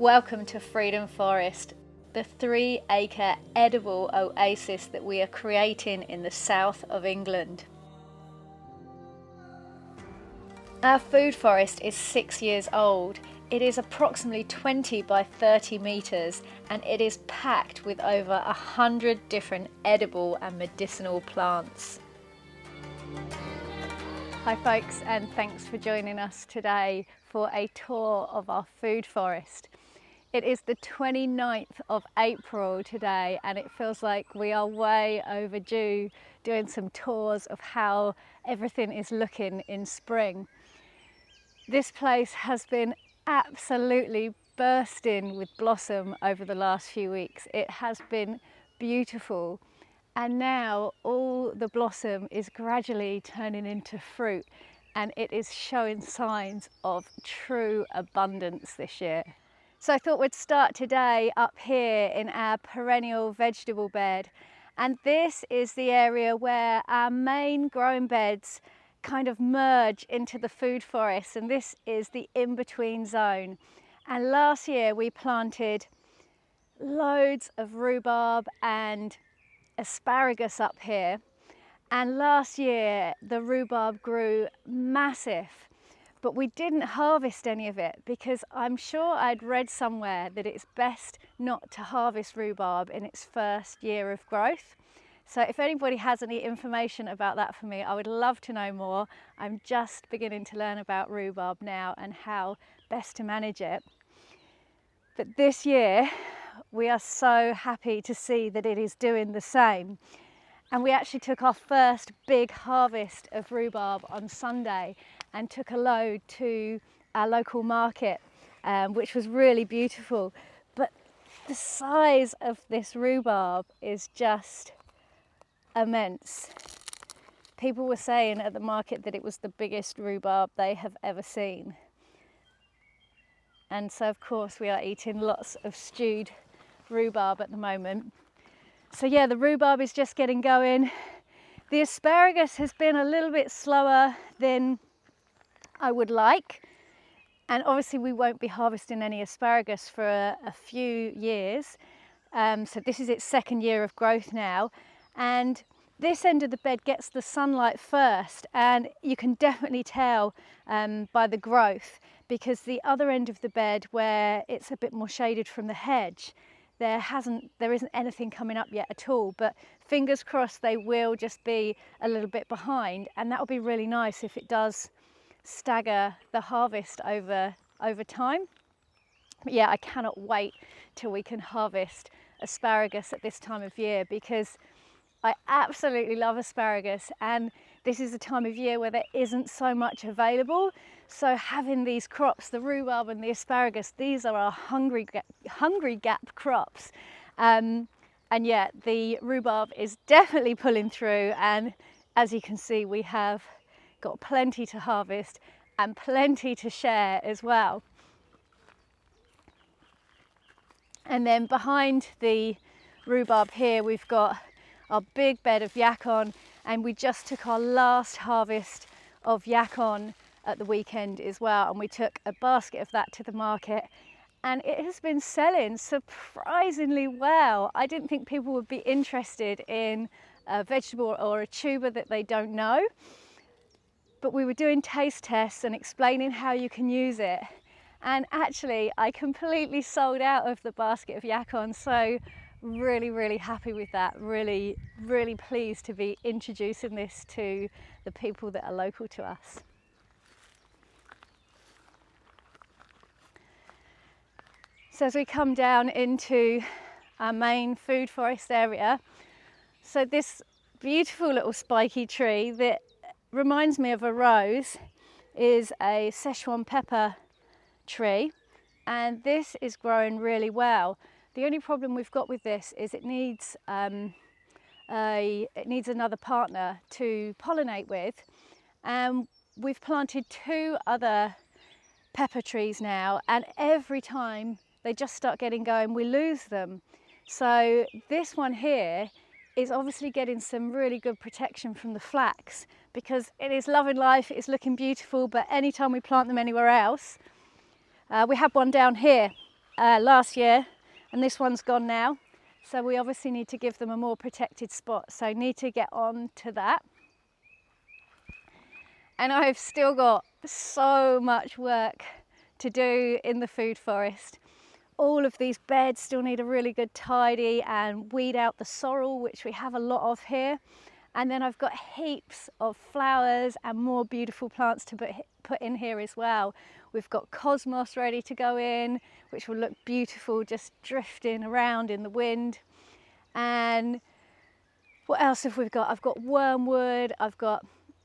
Welcome to Freedom Forest, the 3-acre edible oasis that we are creating in the south of England. Our food forest is 6 years old. It is approximately 20 by 30 metres and it is packed with over 100 different edible and medicinal plants. Hi folks, and thanks for joining us today for a tour of our food forest. It is the 29th of April today and it feels like we are way overdue doing some tours of how everything is looking in spring. This place has been absolutely bursting with blossom over the last few weeks. It has been beautiful, and now all the blossom is gradually turning into fruit and it is showing signs of true abundance this year. So I thought we'd start today up here in our perennial vegetable bed, and this is the area where our main growing beds kind of merge into the food forest, and this is the in-between zone. And last year we planted loads of rhubarb and asparagus up here, and last year the rhubarb grew massive, but we didn't harvest any of it because I'm sure I'd read somewhere that it's best not to harvest rhubarb in its first year of growth. So if anybody has any information about that for me, I would love to know more. I'm just beginning to learn about rhubarb now and how best to manage it. But this year, we are so happy to see that it is doing the same. And we actually took our first big harvest of rhubarb on Sunday and took a load to our local market, which was really beautiful. But the size of this rhubarb is just immense. People were saying at the market that it was the biggest rhubarb they have ever seen. And so of course we are eating lots of stewed rhubarb at the moment. So yeah, the rhubarb is just getting going. The asparagus has been a little bit slower than I would like. And obviously we won't be harvesting any asparagus for a few years. So this is its second year of growth now. And this end of the bed gets the sunlight first, and you can definitely tell by the growth, because the other end of the bed where it's a bit more shaded from the hedge, there isn't anything coming up yet at all, but fingers crossed they will just be a little bit behind, and that will be really nice if it does stagger the harvest over time. But yeah, I cannot wait till we can harvest asparagus at this time of year, because I absolutely love asparagus, and this is a time of year where there isn't so much available. So having these crops, the rhubarb and the asparagus, these are our hungry gap crops. And yet the rhubarb is definitely pulling through, and as you can see, we have got plenty to harvest and plenty to share as well. And then behind the rhubarb here, we've got our big bed of yacon, and we just took our last harvest of yacon at the weekend as well, and we took a basket of that to the market, and it has been selling surprisingly well. I didn't think people would be interested in a vegetable or a tuber that they don't know, but we were doing taste tests and explaining how you can use it, and actually I completely sold out of the basket of yacon. So really happy with that. Really pleased to be introducing this to the people that are local to us. So as we come down into our main food forest area, so this beautiful little spiky tree that reminds me of a rose is a Szechuan pepper tree, and this is growing really well. The only problem we've got with this is it needs another partner to pollinate with. We've planted 2 other pepper trees now, and every time they just start getting going, we lose them. So this one here is obviously getting some really good protection from the flax, because it is loving life, it is looking beautiful, but anytime we plant them anywhere else, we have one down here last year, and this one's gone now. So we obviously need to give them a more protected spot. So need to get on to that. And I've still got so much work to do in the food forest. All of these beds still need a really good tidy and weed out the sorrel, which we have a lot of here. And then I've got heaps of flowers and more beautiful plants to put in here as well. We've got cosmos ready to go in, which will look beautiful just drifting around in the wind. And what else have we got? I've got wormwood, I've got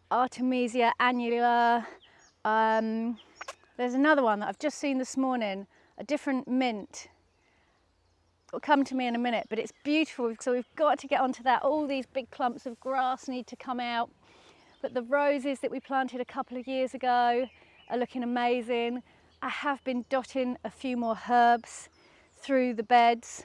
Artemisia annulus. There's another one that I've just seen this morning, a different mint. It'll come to me in a minute, but it's beautiful, so we've got to get onto that. All these big clumps of grass need to come out, but the roses that we planted a couple of years ago are looking amazing. I have been dotting a few more herbs through the beds,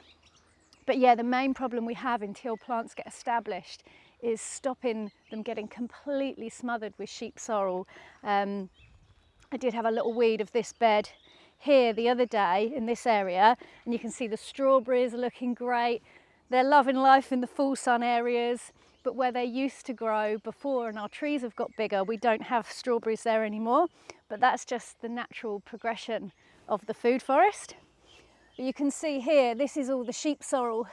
but yeah, the main problem we have until plants get established is stopping them getting completely smothered with sheep sorrel. I did have a little weed of this bed here the other day in this area, and you can see the strawberries are looking great. They're loving life in the full sun areas, but where they used to grow before and our trees have got bigger, we don't have strawberries there anymore, but that's just the natural progression of the food forest. But you can see here, this is all the sheep sorrel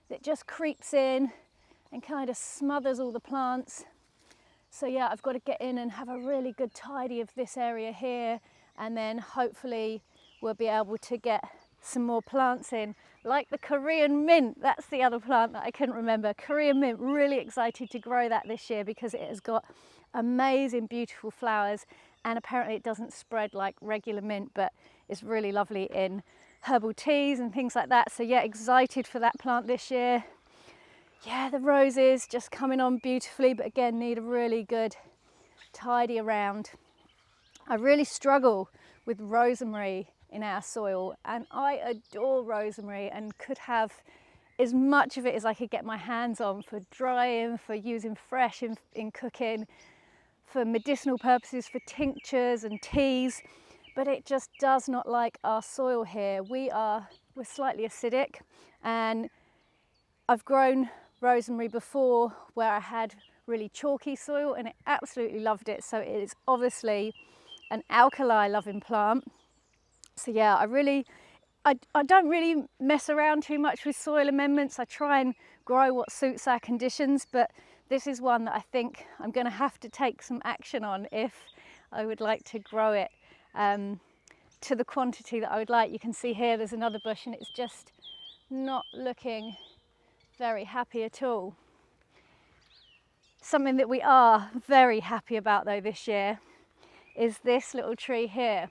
that just creeps in and kind of smothers all the plants. So yeah, I've got to get in and have a really good tidy of this area here, and then hopefully we'll be able to get some more plants in, like the Korean mint. That's the other plant that I couldn't remember. Korean mint, really excited to grow that this year because it has got amazing beautiful flowers, and apparently it doesn't spread like regular mint, but it's really lovely in herbal teas and things like that. So yeah, excited for that plant this year. Yeah, the roses just coming on beautifully, but again need a really good tidy around. I really struggle with rosemary in our soil, and I adore rosemary and could have as much of it as I could get my hands on for drying, for using fresh in cooking, for medicinal purposes, for tinctures and teas, but it just does not like our soil here. We're slightly acidic, and I've grown rosemary before where I had really chalky soil and it absolutely loved it. So it is obviously an alkali loving plant. So yeah, I don't really mess around too much with soil amendments. I try and grow what suits our conditions, but this is one that I think I'm going to have to take some action on if I would like to grow it to the quantity that I would like. You can see here there's another bush and it's just not looking very happy at all. Something that we are very happy about though this year is this little tree here,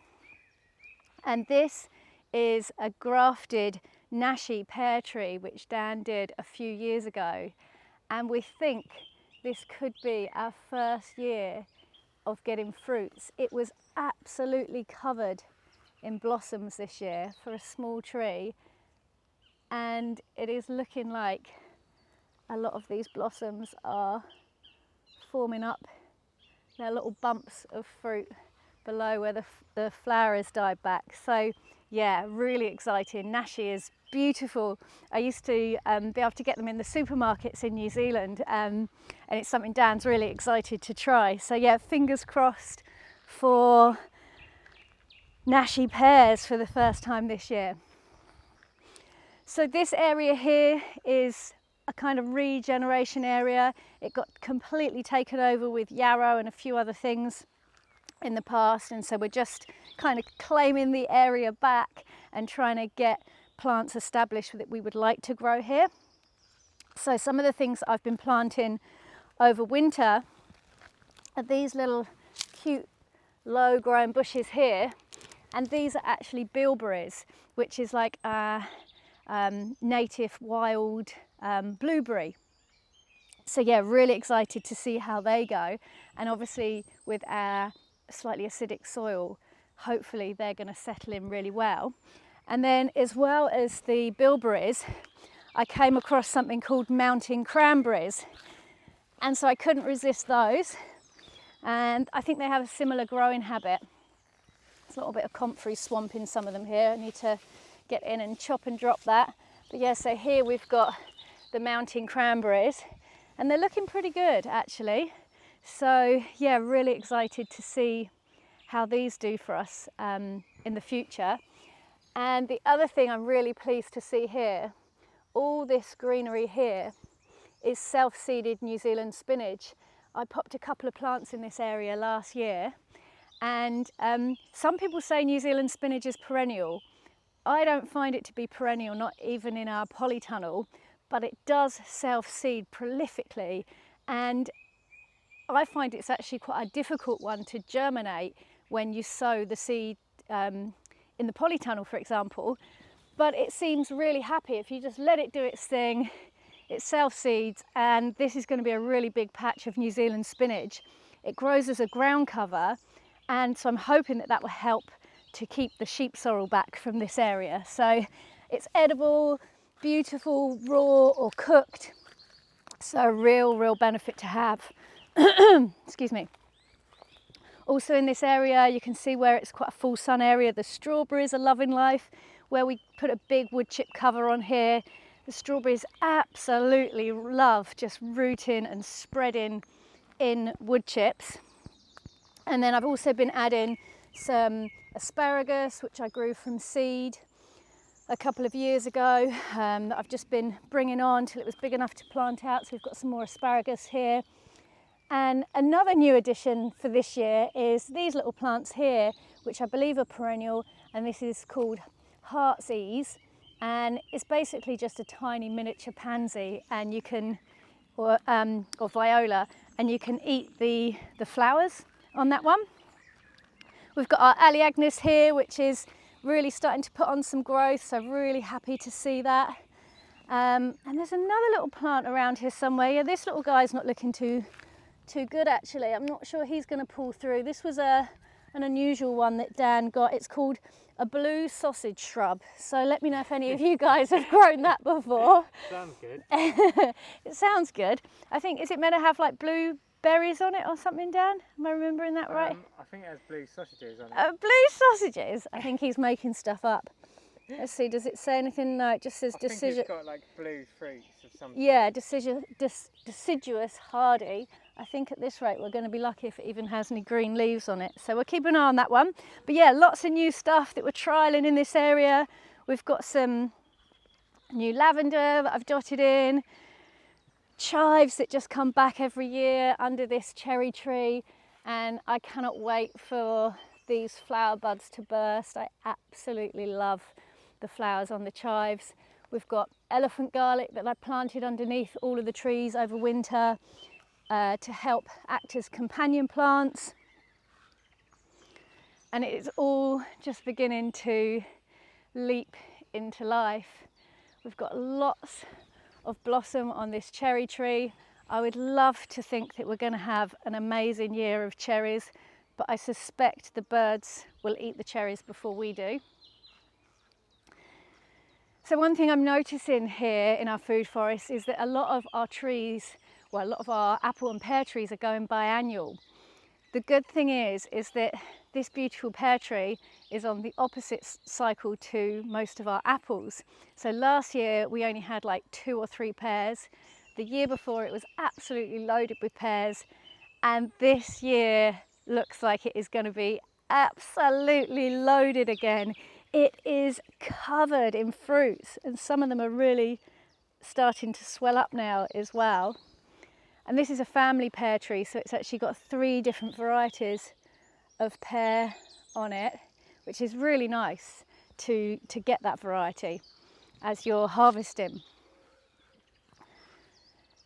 and this is a grafted Nashi pear tree which Dan did a few years ago, and we think this could be our first year of getting fruits. It was absolutely covered in blossoms this year for a small tree, and it is looking like a lot of these blossoms are forming up. They're little bumps of fruit below where the flower has died back. So yeah, really exciting. Nashi is beautiful. I used to be able to get them in the supermarkets in New Zealand, and it's something Dan's really excited to try. So yeah, fingers crossed for Nashi pears for the first time this year. So this area here is a kind of regeneration area. It got completely taken over with yarrow and a few other things in the past, and so we're just kind of claiming the area back and trying to get plants established that we would like to grow here. So some of the things I've been planting over winter are these little cute low grown bushes here, and these are actually bilberries, which is like a native wild blueberry. So yeah, really excited to see how they go, and obviously with our slightly acidic soil, hopefully they're going to settle in really well. And then as well as the bilberries, I came across something called mountain cranberries, and so I couldn't resist those, and I think they have a similar growing habit. There's a little bit of comfrey swamp in some of them here. I need to get in and chop and drop that. But yeah, so here we've got the mountain cranberries, and they're looking pretty good actually. So yeah, really excited to see how these do for us in the future. And the other thing I'm really pleased to see here, all this greenery here is self-seeded New Zealand spinach. I popped a couple of plants in this area last year, and some people say New Zealand spinach is perennial. I don't find it to be perennial, not even in our polytunnel, but it does self-seed prolifically, and I find it's actually quite a difficult one to germinate when you sow the seed in the polytunnel, for example. But it seems really happy if you just let it do its thing. It self-seeds, and this is going to be a really big patch of New Zealand spinach. It grows as a ground cover, and so I'm hoping that that will help to keep the sheep sorrel back from this area. So it's edible, beautiful, raw or cooked. So a real benefit to have. Excuse me. Also in this area, you can see where it's quite a full sun area. The strawberries are loving life, where we put a big wood chip cover on here. The strawberries absolutely love just rooting and spreading in wood chips. And then I've also been adding some asparagus, which I grew from seed a couple of years ago, that I've just been bringing on till it was big enough to plant out. So we've got some more asparagus here. And another new addition for this year is these little plants here, which I believe are perennial, and this is called Heart's Ease. And it's basically just a tiny miniature pansy, and you can, or viola, and you can eat the flowers on that one. We've got our Aleagnus here, which is really starting to put on some growth, so really happy to see that. And there's another little plant around here somewhere. Yeah, this little guy's not looking too good actually. I'm not sure he's going to pull through. This was an unusual one that Dan got. It's called a blue sausage shrub. So let me know if any of you guys have grown that before. Sounds good. It sounds good. I think, is it meant to have like blue berries on it or something, Dan? Am I remembering that right? I think it has blue sausages on it. Blue sausages? I think he's making stuff up. Let's see, does it say anything? No, it just says deciduous. I think it's got like blue fruits of some sort. Yeah, deciduous hardy. I think at this rate we're going to be lucky if it even has any green leaves on it. So we'll keep an eye on that one. But yeah, lots of new stuff that we're trialling in this area. We've got some new lavender that I've dotted in, chives that just come back every year under this cherry tree, and I cannot wait for these flower buds to burst. I absolutely love the flowers on the chives. We've got elephant garlic that I planted underneath all of the trees over winter to help act as companion plants, and it's all just beginning to leap into life. We've got lots of blossom on this cherry tree. I would love to think that we're going to have an amazing year of cherries, but I suspect the birds will eat the cherries before we do. So one thing I'm noticing here in our food forest is that a lot of our trees, well, a lot of our apple and pear trees are going biannual. The good thing is that this beautiful pear tree is on the opposite cycle to most of our apples. So last year we only had like 2 or 3 pears. The year before it was absolutely loaded with pears, and this year looks like it is going to be absolutely loaded again. It is covered in fruits, and some of them are really starting to swell up now as well. And this is a family pear tree, so it's actually got 3 different varieties of pear on it, which is really nice to get that variety as you're harvesting.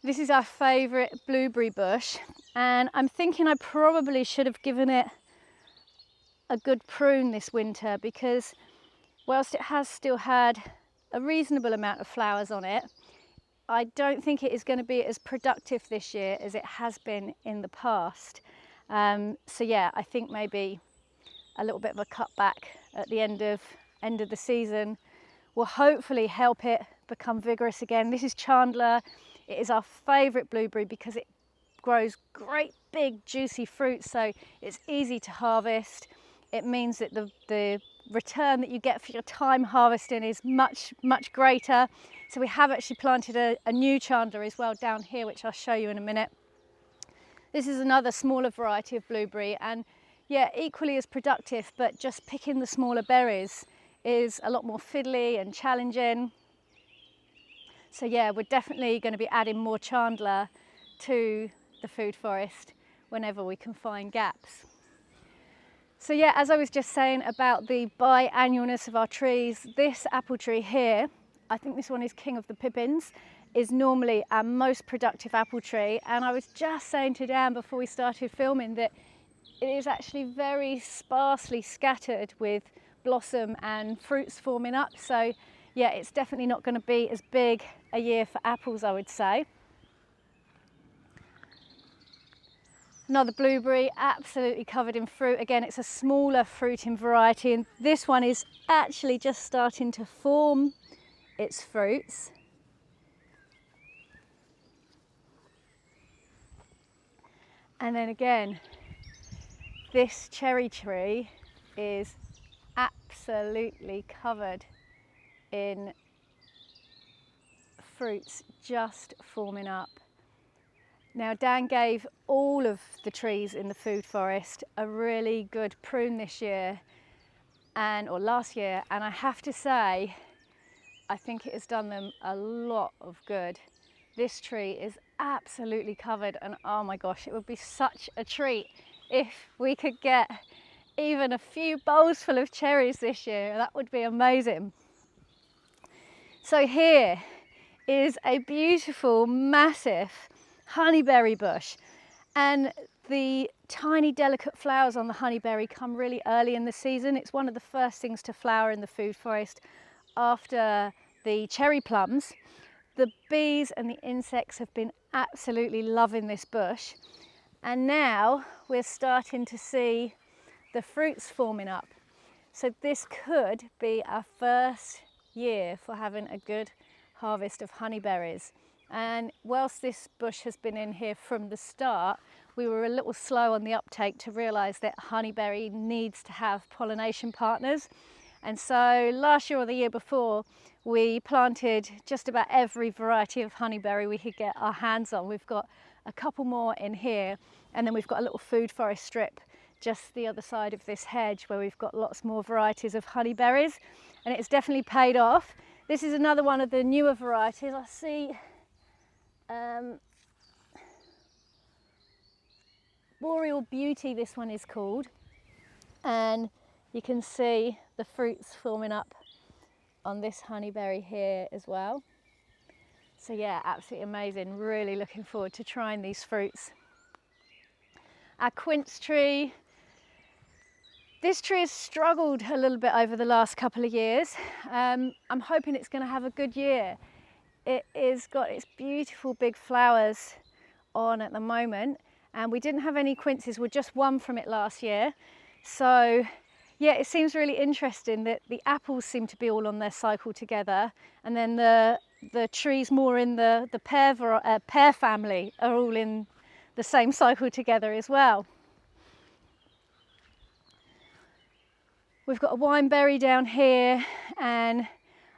This is our favourite blueberry bush, and I'm thinking I probably should have given it a good prune this winter, because whilst it has still had a reasonable amount of flowers on it, I don't think it is going to be as productive this year as it has been in the past. So yeah, I think maybe a little bit of a cutback at the end of the season will hopefully help it become vigorous again. This is Chandler. It is our favourite blueberry because it grows great big juicy fruit, so it's easy to harvest. It means that the return that you get for your time harvesting is much greater. So we have actually planted a new chandler as well down here, which I'll show you in a minute. This is another smaller variety of blueberry, and yeah, equally as productive, but just picking the smaller berries is a lot more fiddly and challenging. So yeah, we're definitely going to be adding more chandler to the food forest whenever we can find gaps. So yeah, as I was just saying about the biannualness of our trees, this apple tree here, I think this one is King of the Pippins, is normally our most productive apple tree. And I was just saying to Dan before we started filming that it is actually very sparsely scattered with blossom and fruits forming up. So yeah, it's definitely not going to be as big a year for apples, I would say. Another blueberry, absolutely covered in fruit. Again, it's a smaller fruiting variety, and this one is actually just starting to form its fruits. And then again, this cherry tree is absolutely covered in fruits just forming up. Now, Dan gave all of the trees in the food forest a really good prune this year or last year, and I have to say, I think it has done them a lot of good. This tree is absolutely covered, and oh my gosh, it would be such a treat if we could get even a few bowls full of cherries this year. That would be amazing. So here is a beautiful, massive honeyberry bush, and the tiny delicate flowers on the honeyberry come really early in the season. It's one of the first things to flower in the food forest after the cherry plums. The bees and the insects have been absolutely loving this bush, and now we're starting to see the fruits forming up. So this could be our first year for having a good harvest of honeyberries. And whilst this bush has been in here from the start, we were a little slow on the uptake to realise that honeyberry needs to have pollination partners. And so last year or the year before, we planted just about every variety of honeyberry we could get our hands on. We've got a couple more in here, and then we've got a little food forest strip just the other side of this hedge where we've got lots more varieties of honeyberries, and it's definitely paid off. This is another one of the newer varieties. I see Boreal Beauty, this one is called, and you can see the fruits forming up on this honeyberry here as well. So yeah, absolutely amazing. Really looking forward to trying these fruits. Our quince tree. This tree has struggled a little bit over the last couple of years. I'm hoping it's going to have a good year. It has got its beautiful big flowers on at the moment, and we didn't have any quinces. We're just one from it last year. So yeah, it seems really interesting that the apples seem to be all on their cycle together, and then the trees more in the pear family are all in the same cycle together as well. We've got a wineberry down here, and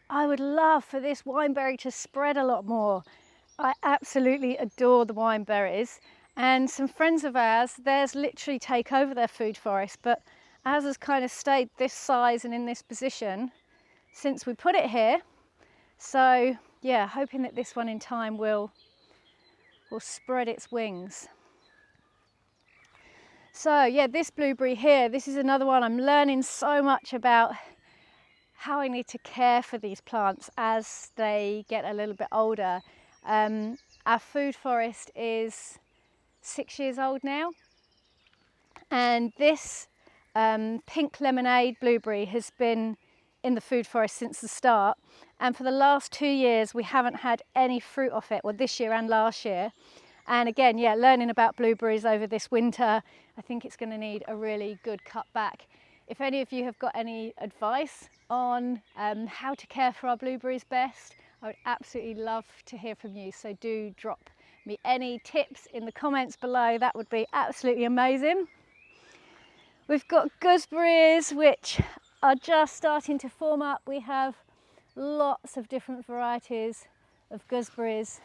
I would love for this wineberry to spread a lot more. I absolutely adore the wineberries, and some friends of ours, theirs literally take over their food forest, but ours has kind of stayed this size and in this position since we put it here. So yeah, hoping that this one in time will spread its wings. So yeah, this blueberry here, this is another one. I'm learning so much about how I need to care for these plants as they get a little bit older. Our food forest is 6 years old now, and this pink lemonade blueberry has been in the food forest since the start, and for the last 2 years we haven't had any fruit off it, well, this year and last year. And again, yeah, learning about blueberries over this winter, I think it's going to need a really good cut back. If any of you have got any advice on how to care for our blueberries best, I would absolutely love to hear from you. So do drop me any tips in the comments below. That would be absolutely amazing. We've got gooseberries, which are just starting to form up. We have lots of different varieties of gooseberries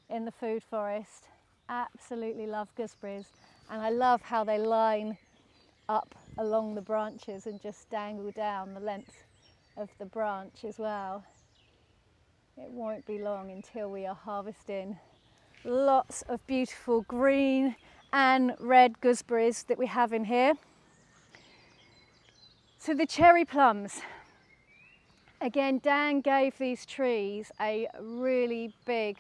in the food forest. Absolutely love gooseberries, and I love how they line up along the branches and just dangle down the length of the branch as well. It won't be long until we are harvesting lots of beautiful green and red gooseberries that we have in here. So the cherry plums, again, Dan gave these trees a really big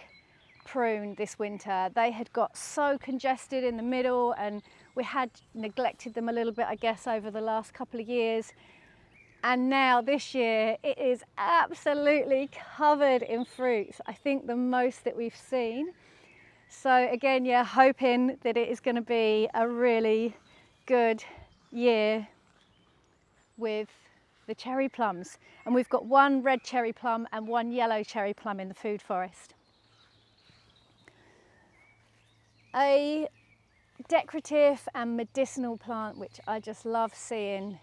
prune this winter. They had got so congested in the middle, and we had neglected them a little bit, I guess, over the last couple of years. And now this year it is absolutely covered in fruit. I think the most that we've seen. So again, yeah, hoping that it is going to be a really good year with the cherry plums. And we've got one red cherry plum and one yellow cherry plum in the food forest. A decorative and medicinal plant which I just love seeing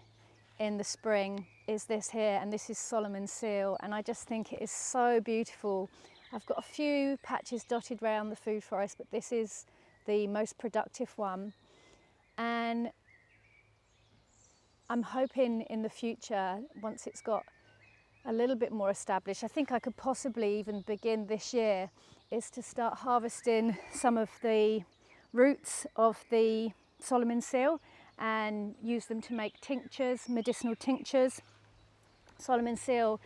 in the spring is this here, and this is Solomon's seal, and I just think it is so beautiful. I've got a few patches dotted around the food forest, but this is the most productive one, and I'm hoping in the future, once it's got a little bit more established, I think I could possibly even begin this year, is to start harvesting some of the roots of the Solomon's seal and use them to make tinctures, medicinal tinctures. Solomon's seal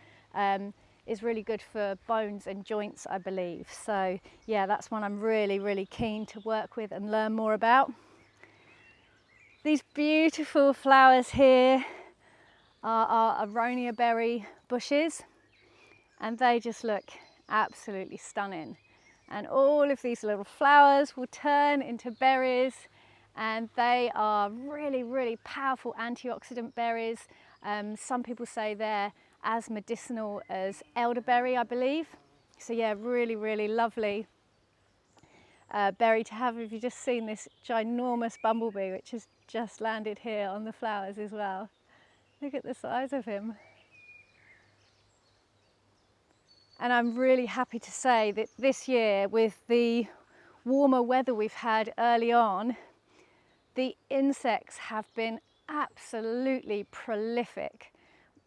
is really good for bones and joints, I believe. So yeah, that's one I'm really keen to work with and learn more about. These beautiful flowers here are our aronia berry bushes, and they just look absolutely stunning. And all of these little flowers will turn into berries, and they are really powerful antioxidant berries. Some people say they're as medicinal as elderberry, I believe. So yeah, really lovely berry to have. If you've just seen this ginormous bumblebee which has just landed here on the flowers as well. Look at the size of him. And I'm really happy to say that this year, with the warmer weather we've had early on, the insects have been absolutely prolific.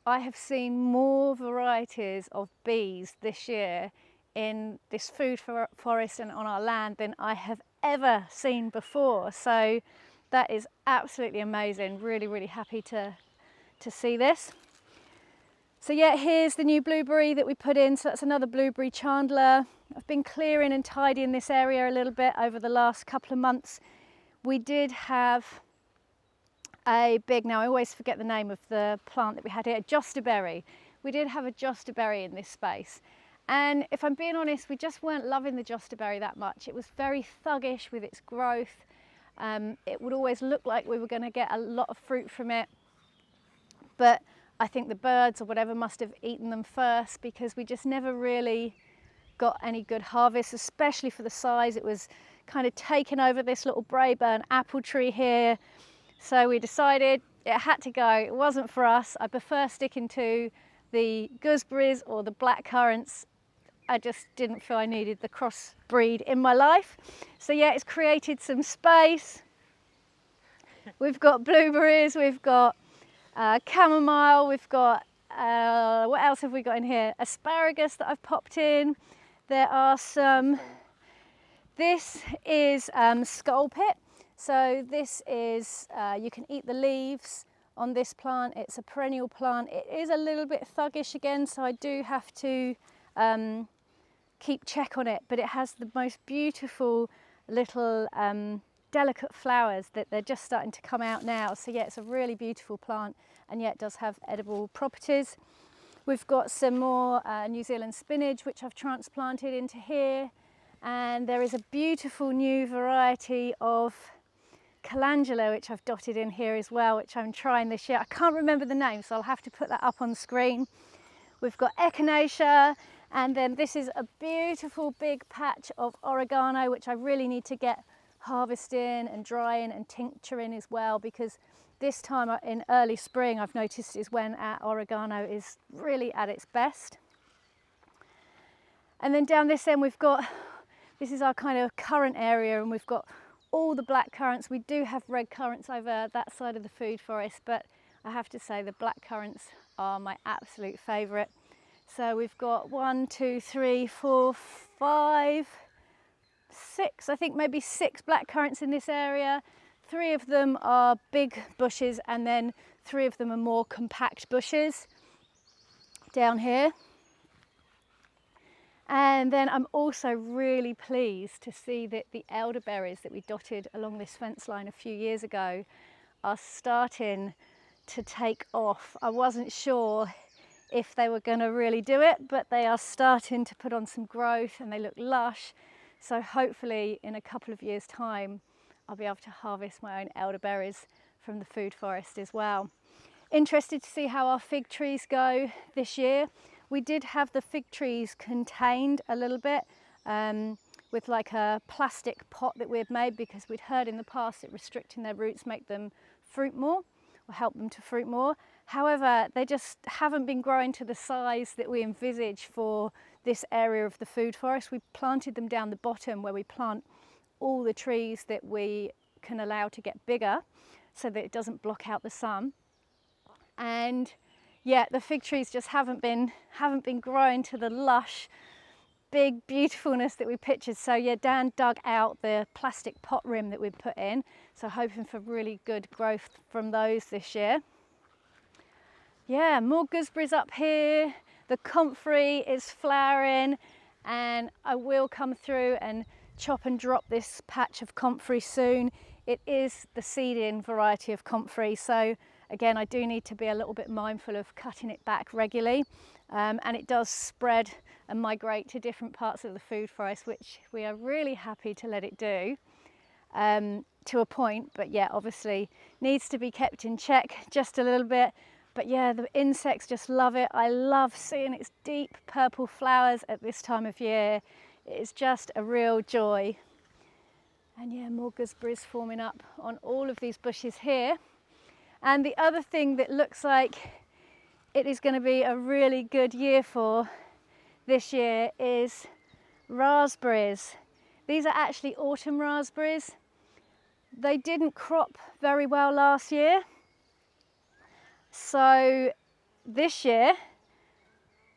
I have seen more varieties of bees this year in this food forest and on our land than I have ever seen before. So that is absolutely amazing. Really happy to see this. So yeah, here's the new blueberry that we put in. So that's another blueberry chandler. I've been clearing and tidying this area a little bit over the last couple of months. We did have a big, now I always forget the name of the plant that we had here, jostaberry. We did have a jostaberry in this space. And if I'm being honest, we just weren't loving the jostaberry that much. It was very thuggish with its growth. It would always look like we were going to get a lot of fruit from it. But I think the birds or whatever must have eaten them first, because we just never really got any good harvest, especially for the size. It was kind of taken over this little Braeburn apple tree here. So we decided it had to go. It wasn't for us. I prefer sticking to the gooseberries or the blackcurrants. I just didn't feel I needed the crossbreed in my life. So yeah, it's created some space. We've got blueberries, we've got chamomile, we've got, what else have we got in here? Asparagus that I've popped in. There are some, this is skull pit. So this is, you can eat the leaves on this plant. It's a perennial plant. It is a little bit thuggish again, so I do have to keep check on it, but it has the most beautiful little delicate flowers that they're just starting to come out now. So yeah, it's a really beautiful plant, and yet it does have edible properties. We've got some more New Zealand spinach, which I've transplanted into here, and there is a beautiful new variety of calendula which I've dotted in here as well, which I'm trying this year. I can't remember the name, so I'll have to put that up on screen. We've got echinacea, and then this is a beautiful big patch of oregano, which I really need to get harvesting and drying and tincturing as well, because this time in early spring I've noticed is when our oregano is really at its best. And then down this end we've got, this is our kind of currant area, and we've got all the black currants. We do have red currants over that side of the food forest, but I have to say the black currants are my absolute favourite. So we've got 1, 2, 3, 4, 5, 6, I think maybe 6 black currants in this area. 3 of them are big bushes, and then 3 of them are more compact bushes down here. And then I'm also really pleased to see that the elderberries that we dotted along this fence line a few years ago are starting to take off. I wasn't sure if they were going to really do it, but they are starting to put on some growth and they look lush. So hopefully in a couple of years' time I'll be able to harvest my own elderberries from the food forest as well. Interested to see how our fig trees go this year. We did have the fig trees contained a little bit with like a plastic pot that we had made, because we'd heard in the past that restricting their roots make them fruit more, or help them to fruit more. However, they just haven't been growing to the size that we envisage for this area of the food forest. We planted them down the bottom where we plant all the trees that we can allow to get bigger so that it doesn't block out the sun. And yeah, the fig trees just haven't been growing to the lush, big beautifulness that we pictured. So yeah, Dan dug out the plastic pot rim that we'd put in, so hoping for really good growth from those this year. Yeah, more gooseberries up here. The comfrey is flowering, and I will come through and chop and drop this patch of comfrey soon. It is the seed-in variety of comfrey, so again, I do need to be a little bit mindful of cutting it back regularly, and it does spread and migrate to different parts of the food forest, which we are really happy to let it do to a point, but yeah, obviously needs to be kept in check just a little bit. But yeah, the insects just love it. I love seeing its deep purple flowers at this time of year. It's just a real joy. And yeah, more gooseberries forming up on all of these bushes here. And the other thing that looks like it is going to be a really good year for this year is raspberries. These are actually autumn raspberries. They didn't crop very well last year. So this year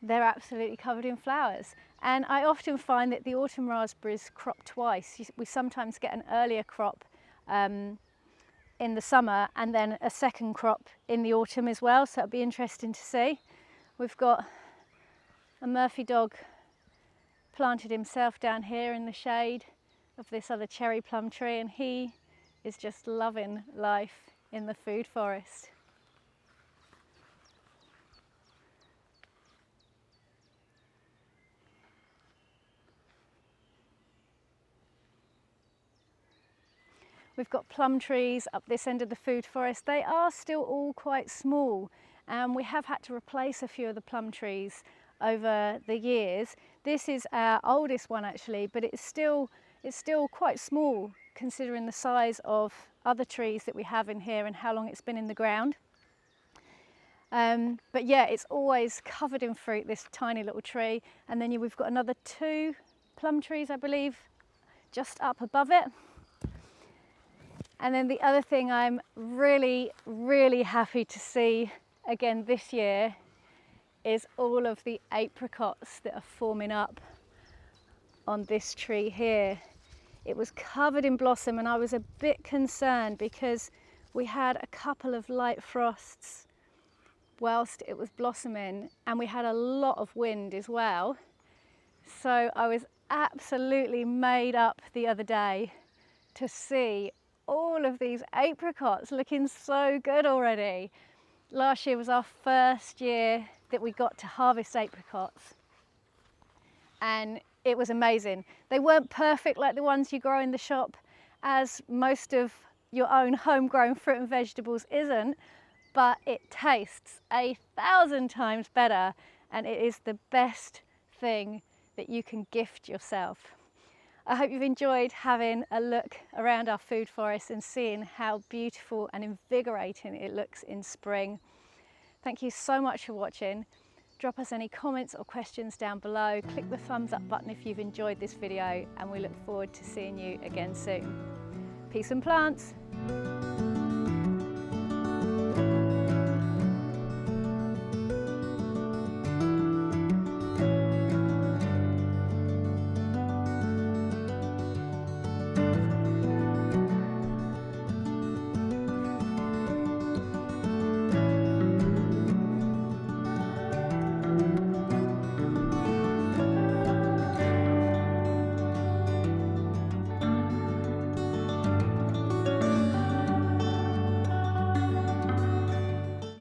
they're absolutely covered in flowers. And I often find that the autumn raspberries crop twice. We sometimes get an earlier crop in the summer and then a second crop in the autumn as well, so it'll be interesting to see. We've got a Murphy dog planted himself down here in the shade of this other cherry plum tree, and he is just loving life in the food forest. We've got plum trees up this end of the food forest. They are still all quite small, and we have had to replace a few of the plum trees over the years. This is our oldest one actually, but it's still quite small considering the size of other trees that we have in here and how long it's been in the ground. But yeah, it's always covered in fruit, this tiny little tree. And then we've got another 2 plum trees, I believe, just up above it. And then the other thing I'm really, really happy to see again this year is all of the apricots that are forming up on this tree here. It was covered in blossom, and I was a bit concerned because we had a couple of light frosts whilst it was blossoming, and we had a lot of wind as well. So I was absolutely made up the other day to see all of these apricots looking so good already. Last year was our first year that we got to harvest apricots, and it was amazing. They weren't perfect like the ones you grow in the shop, as most of your own homegrown fruit and vegetables isn't, but it tastes 1,000 times better, and it is the best thing that you can gift yourself. I hope you've enjoyed having a look around our food forest and seeing how beautiful and invigorating it looks in spring. Thank you so much for watching. Drop us any comments or questions down below. Click the thumbs up button if you've enjoyed this video, and we look forward to seeing you again soon. Peace and plants.